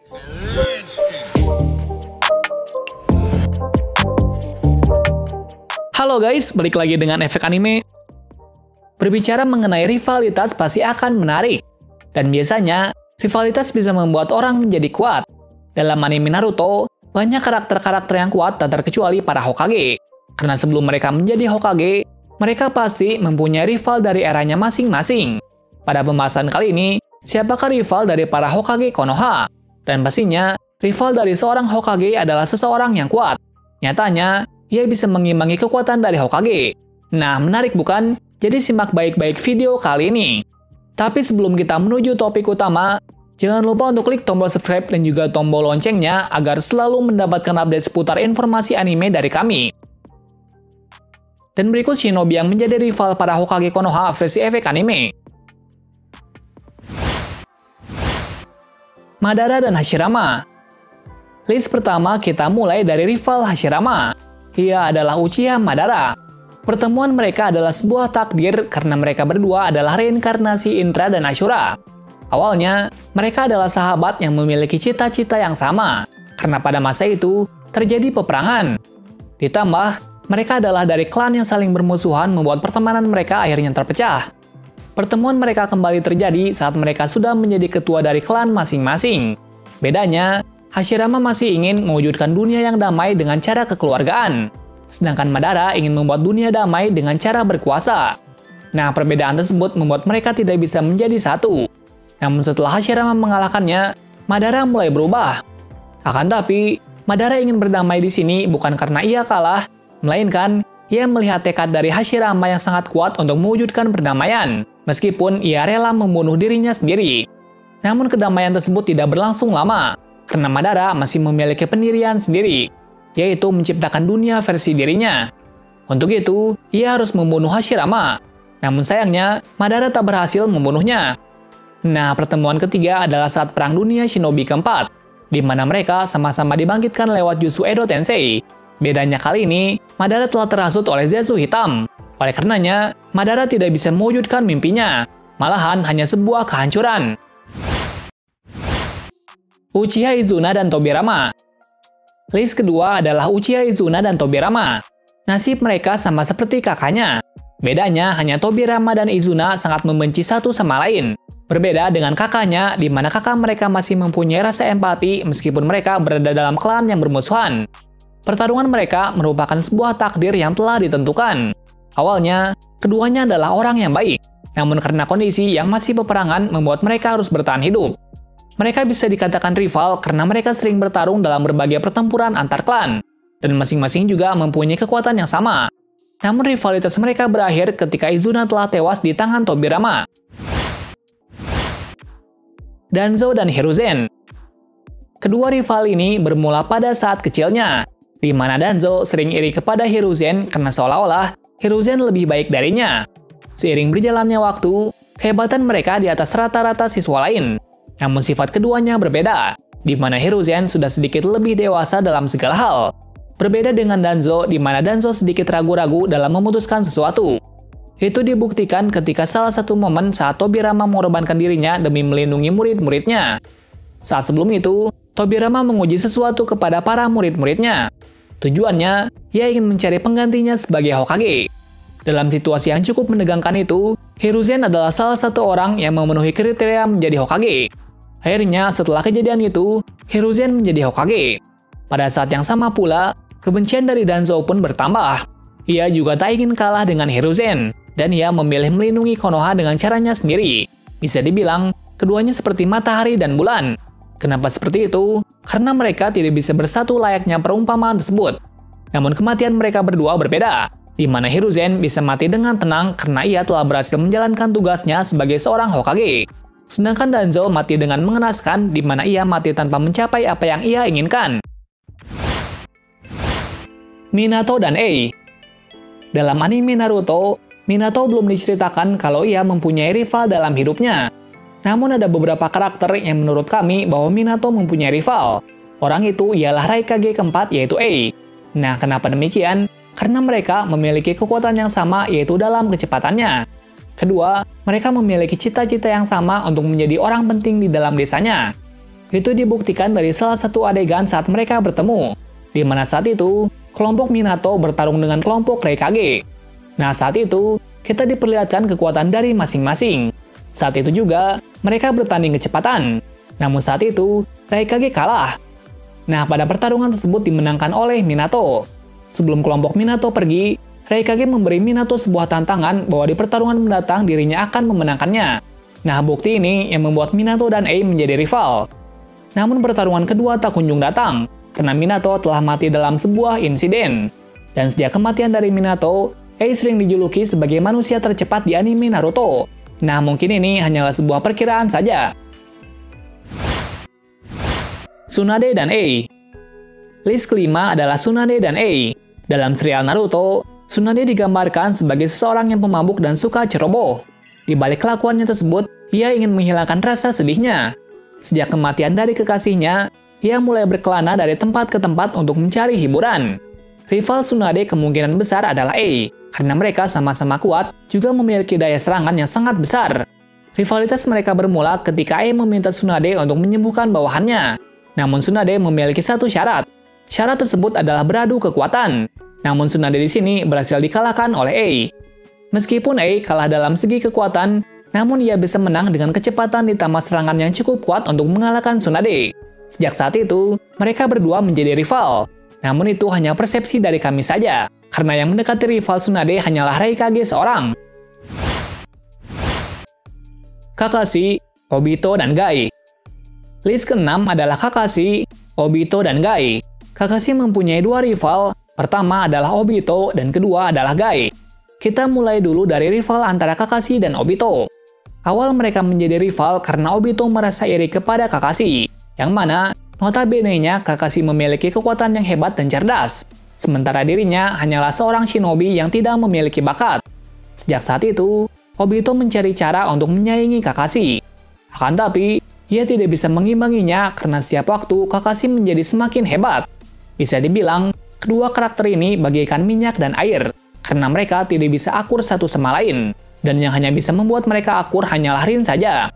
Halo guys, balik lagi dengan Efek Anime. Berbicara mengenai rivalitas pasti akan menarik. Dan biasanya, rivalitas bisa membuat orang menjadi kuat. Dalam anime Naruto, banyak karakter-karakter yang kuat tak terkecuali para Hokage. Karena sebelum mereka menjadi Hokage, mereka pasti mempunyai rival dari eranya masing-masing. Pada pembahasan kali ini, siapakah rival dari para Hokage Konoha? Dan pastinya, rival dari seorang Hokage adalah seseorang yang kuat. Nyatanya, ia bisa mengimbangi kekuatan dari Hokage. Nah, menarik bukan? Jadi simak baik-baik video kali ini. Tapi sebelum kita menuju topik utama, jangan lupa untuk klik tombol subscribe dan juga tombol loncengnya agar selalu mendapatkan update seputar informasi anime dari kami. Dan berikut shinobi yang menjadi rival para Hokage Konoha versi Efek Anime. Madara dan Hashirama. List pertama kita mulai dari rival Hashirama. Ia adalah Uchiha Madara. Pertemuan mereka adalah sebuah takdir karena mereka berdua adalah reinkarnasi Indra dan Ashura. Awalnya, mereka adalah sahabat yang memiliki cita-cita yang sama, karena pada masa itu terjadi peperangan. Ditambah, mereka adalah dari klan yang saling bermusuhan membuat pertemanan mereka akhirnya terpecah. Pertemuan mereka kembali terjadi saat mereka sudah menjadi ketua dari klan masing-masing. Bedanya, Hashirama masih ingin mewujudkan dunia yang damai dengan cara kekeluargaan, sedangkan Madara ingin membuat dunia damai dengan cara berkuasa. Nah, perbedaan tersebut membuat mereka tidak bisa menjadi satu. Namun setelah Hashirama mengalahkannya, Madara mulai berubah. Akan tapi, Madara ingin berdamai di sini bukan karena ia kalah, melainkan ia melihat tekad dari Hashirama yang sangat kuat untuk mewujudkan perdamaian, meskipun ia rela membunuh dirinya sendiri. Namun kedamaian tersebut tidak berlangsung lama, karena Madara masih memiliki pendirian sendiri, yaitu menciptakan dunia versi dirinya. Untuk itu, ia harus membunuh Hashirama. Namun sayangnya, Madara tak berhasil membunuhnya. Nah, pertemuan ketiga adalah saat Perang Dunia Shinobi keempat, di mana mereka sama-sama dibangkitkan lewat Jutsu Edo Tensei. Bedanya kali ini, Madara telah terhasut oleh Zetsu Hitam. Oleh karenanya, Madara tidak bisa mewujudkan mimpinya, malahan hanya sebuah kehancuran. Uchiha Izuna dan Tobirama. List kedua adalah Uchiha Izuna dan Tobirama. Nasib mereka sama seperti kakaknya. Bedanya hanya Tobirama dan Izuna sangat membenci satu sama lain. Berbeda dengan kakaknya, di mana kakak mereka masih mempunyai rasa empati meskipun mereka berada dalam klan yang bermusuhan. Pertarungan mereka merupakan sebuah takdir yang telah ditentukan. Awalnya, keduanya adalah orang yang baik, namun karena kondisi yang masih peperangan membuat mereka harus bertahan hidup. Mereka bisa dikatakan rival karena mereka sering bertarung dalam berbagai pertempuran antar klan, dan masing-masing juga mempunyai kekuatan yang sama. Namun rivalitas mereka berakhir ketika Izuna telah tewas di tangan Tobirama. Danzo dan Hiruzen. Kedua rival ini bermula pada saat kecilnya, di mana Danzo sering iri kepada Hiruzen karena seolah-olah Hiruzen lebih baik darinya. Seiring berjalannya waktu, kehebatan mereka di atas rata-rata siswa lain. Namun sifat keduanya berbeda, di mana Hiruzen sudah sedikit lebih dewasa dalam segala hal. Berbeda dengan Danzo, di mana Danzo sedikit ragu-ragu dalam memutuskan sesuatu. Itu dibuktikan ketika salah satu momen saat Tobirama mengorbankan dirinya demi melindungi murid-muridnya. Saat sebelum itu, Tobirama menguji sesuatu kepada para murid-muridnya. Tujuannya, ia ingin mencari penggantinya sebagai Hokage. Dalam situasi yang cukup menegangkan itu, Hiruzen adalah salah satu orang yang memenuhi kriteria menjadi Hokage. Akhirnya, setelah kejadian itu, Hiruzen menjadi Hokage. Pada saat yang sama pula, kebencian dari Danzo pun bertambah. Ia juga tak ingin kalah dengan Hiruzen, dan ia memilih melindungi Konoha dengan caranya sendiri. Bisa dibilang, keduanya seperti matahari dan bulan. Kenapa seperti itu? Karena mereka tidak bisa bersatu layaknya perumpamaan tersebut. Namun kematian mereka berdua berbeda, di mana Hiruzen bisa mati dengan tenang karena ia telah berhasil menjalankan tugasnya sebagai seorang Hokage. Sedangkan Danzo mati dengan mengenaskan, di mana ia mati tanpa mencapai apa yang ia inginkan. Minato dan Ei. Dalam anime Naruto, Minato belum diceritakan kalau ia mempunyai rival dalam hidupnya. Namun ada beberapa karakter yang menurut kami bahwa Minato mempunyai rival. Orang itu ialah Raikage keempat yaitu Ei. Nah, kenapa demikian? Karena mereka memiliki kekuatan yang sama yaitu dalam kecepatannya. Kedua, mereka memiliki cita-cita yang sama untuk menjadi orang penting di dalam desanya. Itu dibuktikan dari salah satu adegan saat mereka bertemu, di mana saat itu kelompok Minato bertarung dengan kelompok Raikage. Nah, saat itu kita diperlihatkan kekuatan dari masing-masing. Saat itu juga mereka bertanding kecepatan. Namun saat itu Raikage kalah. Nah, pada pertarungan tersebut dimenangkan oleh Minato. Sebelum kelompok Minato pergi, Raikage memberi Minato sebuah tantangan bahwa di pertarungan mendatang dirinya akan memenangkannya. Nah, bukti ini yang membuat Minato dan Ei menjadi rival. Namun pertarungan kedua tak kunjung datang, karena Minato telah mati dalam sebuah insiden. Dan sejak kematian dari Minato, Ei sering dijuluki sebagai manusia tercepat di anime Naruto. Nah, mungkin ini hanyalah sebuah perkiraan saja. Tsunade dan Ei. List kelima adalah Tsunade dan Ei. Dalam serial Naruto, Tsunade digambarkan sebagai seseorang yang pemabuk dan suka ceroboh. Di balik kelakuannya tersebut, ia ingin menghilangkan rasa sedihnya. Sejak kematian dari kekasihnya, ia mulai berkelana dari tempat ke tempat untuk mencari hiburan. Rival Tsunade kemungkinan besar adalah Ei, karena mereka sama-sama kuat, juga memiliki daya serangan yang sangat besar. Rivalitas mereka bermula ketika Ei meminta Tsunade untuk menyembuhkan bawahannya. Namun Tsunade memiliki satu syarat. Syarat tersebut adalah beradu kekuatan. Namun Tsunade di sini berhasil dikalahkan oleh Ei. Meskipun Ei kalah dalam segi kekuatan, namun ia bisa menang dengan kecepatan ditambah serangan yang cukup kuat untuk mengalahkan Tsunade. Sejak saat itu, mereka berdua menjadi rival. Namun itu hanya persepsi dari kami saja, karena yang mendekati rival Tsunade hanyalah Raikage seorang. Kakashi, Obito, dan Gai. List ke-6 adalah Kakashi, Obito, dan Gai. Kakashi mempunyai dua rival, pertama adalah Obito dan kedua adalah Gai. Kita mulai dulu dari rival antara Kakashi dan Obito. Awal mereka menjadi rival karena Obito merasa iri kepada Kakashi, yang mana notabene-nya Kakashi memiliki kekuatan yang hebat dan cerdas, sementara dirinya hanyalah seorang shinobi yang tidak memiliki bakat. Sejak saat itu, Obito mencari cara untuk menyaingi Kakashi. Akan tapi, ia tidak bisa mengimbanginya karena setiap waktu Kakashi menjadi semakin hebat. Bisa dibilang, kedua karakter ini bagaikan minyak dan air, karena mereka tidak bisa akur satu sama lain, dan yang hanya bisa membuat mereka akur hanyalah Rin saja.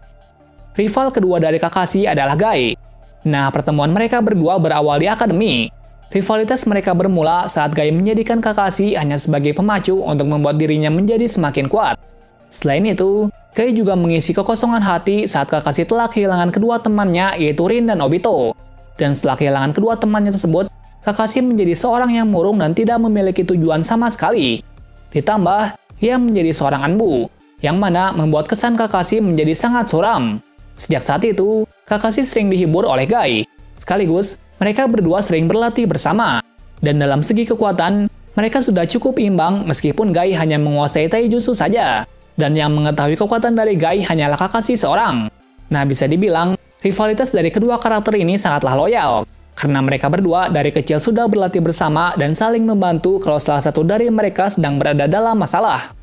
Rival kedua dari Kakashi adalah Gai. Nah, pertemuan mereka berdua berawal di akademi. Rivalitas mereka bermula saat Gai menjadikan Kakashi hanya sebagai pemacu untuk membuat dirinya menjadi semakin kuat. Selain itu, Gai juga mengisi kekosongan hati saat Kakashi telah kehilangan kedua temannya yaitu Rin dan Obito. Dan setelah kehilangan kedua temannya tersebut, Kakashi menjadi seorang yang murung dan tidak memiliki tujuan sama sekali. Ditambah, ia menjadi seorang anbu, yang mana membuat kesan Kakashi menjadi sangat suram. Sejak saat itu, Kakashi sering dihibur oleh Gai. Sekaligus, mereka berdua sering berlatih bersama. Dan dalam segi kekuatan, mereka sudah cukup imbang meskipun Gai hanya menguasai taijutsu saja. Dan yang mengetahui kekuatan dari Gai hanyalah Kakashi seorang. Nah, bisa dibilang, rivalitas dari kedua karakter ini sangatlah loyal. Karena mereka berdua dari kecil sudah berlatih bersama dan saling membantu kalau salah satu dari mereka sedang berada dalam masalah.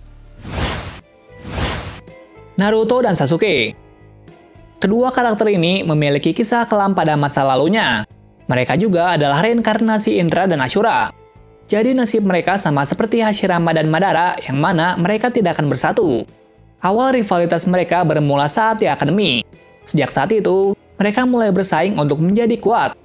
Naruto dan Sasuke. Kedua karakter ini memiliki kisah kelam pada masa lalunya. Mereka juga adalah reinkarnasi Indra dan Ashura. Jadi nasib mereka sama seperti Hashirama dan Madara yang mana mereka tidak akan bersatu. Awal rivalitas mereka bermula saat di akademi. Sejak saat itu, mereka mulai bersaing untuk menjadi kuat.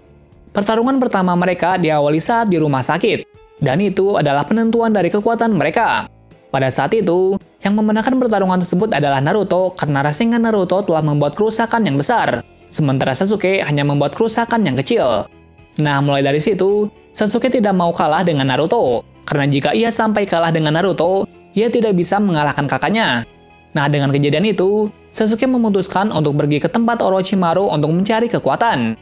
Pertarungan pertama mereka diawali saat di rumah sakit, dan itu adalah penentuan dari kekuatan mereka. Pada saat itu, yang memenangkan pertarungan tersebut adalah Naruto karena Rasengan Naruto telah membuat kerusakan yang besar, sementara Sasuke hanya membuat kerusakan yang kecil. Nah, mulai dari situ, Sasuke tidak mau kalah dengan Naruto, karena jika ia sampai kalah dengan Naruto, ia tidak bisa mengalahkan kakaknya. Nah, dengan kejadian itu, Sasuke memutuskan untuk pergi ke tempat Orochimaru untuk mencari kekuatan.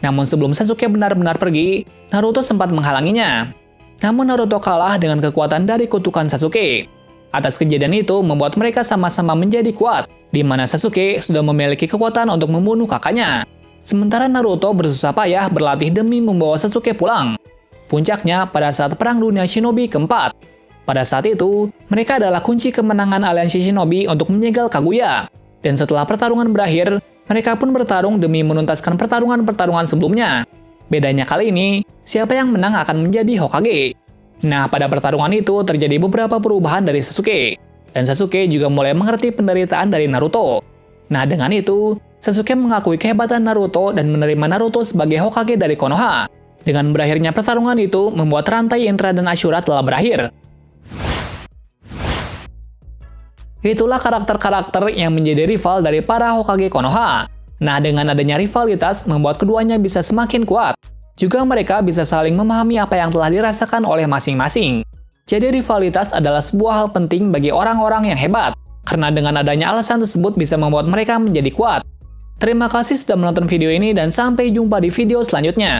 Namun sebelum Sasuke benar-benar pergi, Naruto sempat menghalanginya. Namun Naruto kalah dengan kekuatan dari kutukan Sasuke. Atas kejadian itu membuat mereka sama-sama menjadi kuat, di mana Sasuke sudah memiliki kekuatan untuk membunuh kakaknya. Sementara Naruto bersusah payah berlatih demi membawa Sasuke pulang. Puncaknya pada saat Perang Dunia Shinobi keempat. Pada saat itu, mereka adalah kunci kemenangan aliansi Shinobi untuk menyegel Kaguya. Dan setelah pertarungan berakhir, mereka pun bertarung demi menuntaskan pertarungan-pertarungan sebelumnya. Bedanya kali ini, siapa yang menang akan menjadi Hokage. Nah, pada pertarungan itu terjadi beberapa perubahan dari Sasuke. Dan Sasuke juga mulai mengerti penderitaan dari Naruto. Nah, dengan itu, Sasuke mengakui kehebatan Naruto dan menerima Naruto sebagai Hokage dari Konoha. Dengan berakhirnya pertarungan itu, membuat rantai Indra dan Ashura telah berakhir. Itulah karakter-karakter yang menjadi rival dari para Hokage Konoha. Nah, dengan adanya rivalitas, membuat keduanya bisa semakin kuat. Juga mereka bisa saling memahami apa yang telah dirasakan oleh masing-masing. Jadi rivalitas adalah sebuah hal penting bagi orang-orang yang hebat. Karena dengan adanya alasan tersebut bisa membuat mereka menjadi kuat. Terima kasih sudah menonton video ini dan sampai jumpa di video selanjutnya.